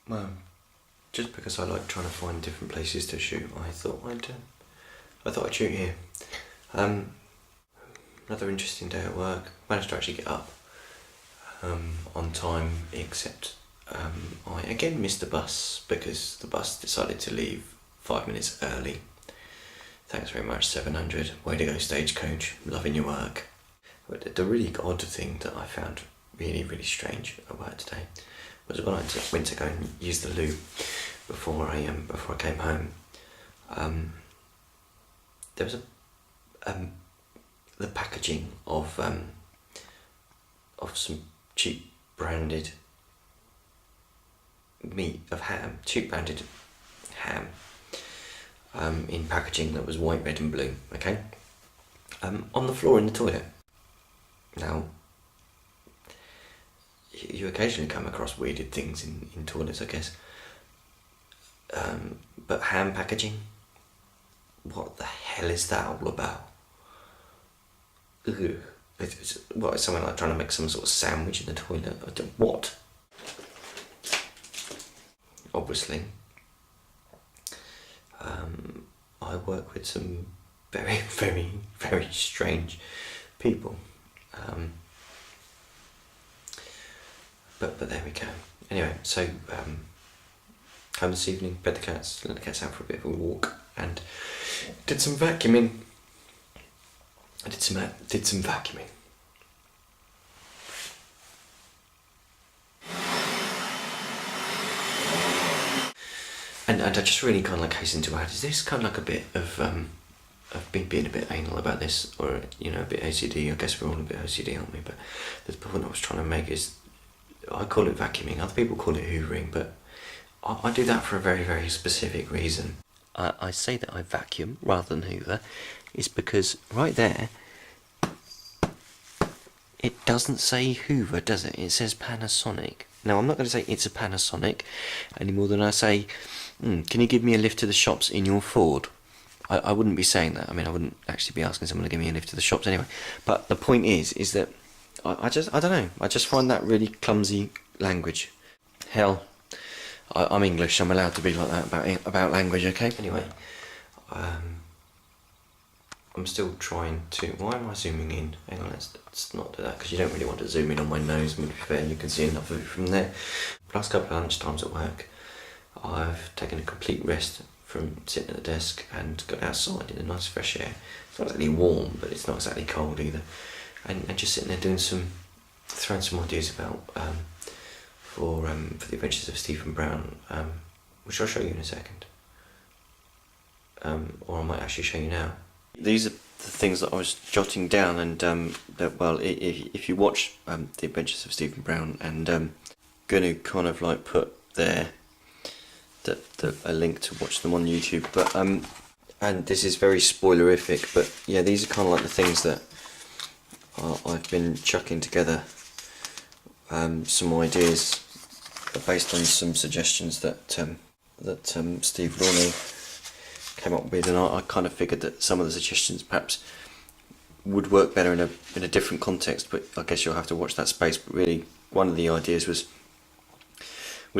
Well, just because I like trying to find different places to shoot, I thought I'd shoot here. Another interesting day at work. Managed to actually get up on time, except I again missed the bus because the bus decided to leave 5 minutes early. Thanks very much, 700. Way to go, Stagecoach. Loving your work. But the really odd thing that I found really, really strange at work today was when I went to go and use the loo before I came home. There was the packaging of some cheap branded cheap branded ham, in packaging that was white, red, and blue. Okay, on the floor in the toilet. Now, you occasionally come across weirded things in toilets, I guess. But ham packaging? What the hell is that all about? Ugh. It's someone like trying to make some sort of sandwich in the toilet? What? Obviously, I work with some very, very, very strange people. But there we go. Anyway, so home this evening, fed the cats, let the cats out for a bit of a walk, and did some vacuuming. I did some vacuuming. And I just really kind of like hasten to add, is this kind of like a bit of being a bit anal about this, or a bit OCD? I guess we're all a bit OCD, aren't we? But the point I was trying to make is, I call it vacuuming. Other people call it hoovering, but I do that for a very, very specific reason. I say that I vacuum rather than hoover is because right there, it doesn't say Hoover, does it? It says Panasonic. Now, I'm not going to say it's a Panasonic any more than I say, can you give me a lift to the shops in your Ford? I wouldn't be saying that. I mean, I wouldn't actually be asking someone to give me a lift to the shops anyway. But the point is that I don't know. I just find that really clumsy language. Hell, I'm English. I'm allowed to be like that about language, okay? Anyway, I'm still trying to... Why am I zooming in? Hang on, let's not do that, because you don't really want to zoom in on my nose, to be fair, you can see enough of it from there. Last couple of lunchtimes at work, I've taken a complete rest from sitting at the desk and got outside in the nice fresh air. It's not exactly warm, but it's not exactly cold either. And just sitting there throwing some ideas about for the Adventures of Stephen Brown, which I'll show you in a second. Or I might actually show you now. These are the things that I was jotting down, and if you watch the Adventures of Stephen Brown, and going to kind of like put there a link to watch them on YouTube, but and this is very spoilerific, but yeah, these are kind of like the things that I've been chucking together, some ideas based on some suggestions that Steve Lawney came up with, and I kind of figured that some of the suggestions perhaps would work better in a different context, but I guess you'll have to watch that space. But really, one of the ideas was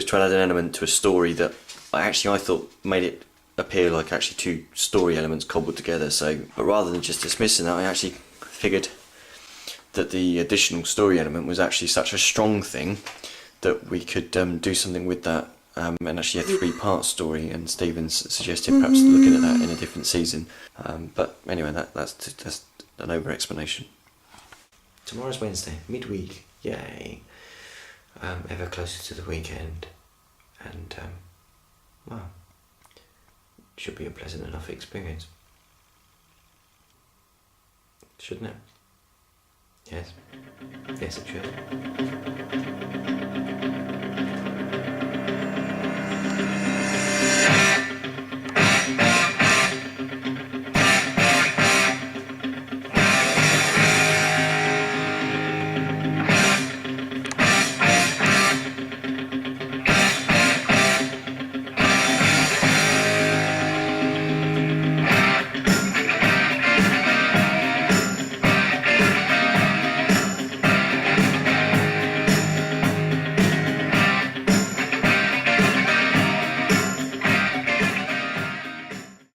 to add an element to a story that I thought made it appear like actually two story elements cobbled together. But rather than just dismissing that, I actually figured that the additional story element was actually such a strong thing that we could do something with that, and actually a 3-part story, and Stephen's suggested perhaps looking at that in a different season. But anyway, that's an over-explanation. Tomorrow's Wednesday, midweek, yay. Ever closer to the weekend, and well, should be a pleasant enough experience, shouldn't it? Yes, it should.